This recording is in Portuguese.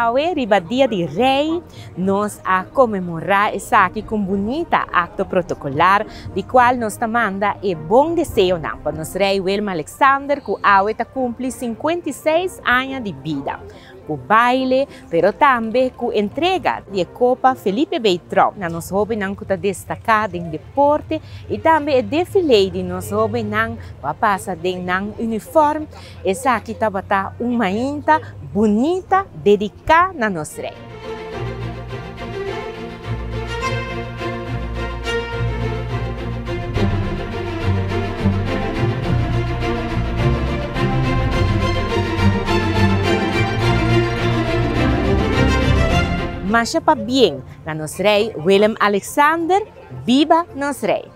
awe riba dia de rei, nós a comemorar essa aqui com bonita acto protocolar, de qual nós manda e bom desejo para nosso rei Willem Alexander, que awe ta cumpre 56 anos de vida. Com baile, pero também com entrega de Copa Felipe Beltrão. Nós jovens não está destacado em deporte e também desfile de nós jovens não passa de não uniforme. Essa aqui estava uma inta bonita, dedicada a nosso rei. Mas para bem, na nosso rei Willem Alexander, viva nosso rei!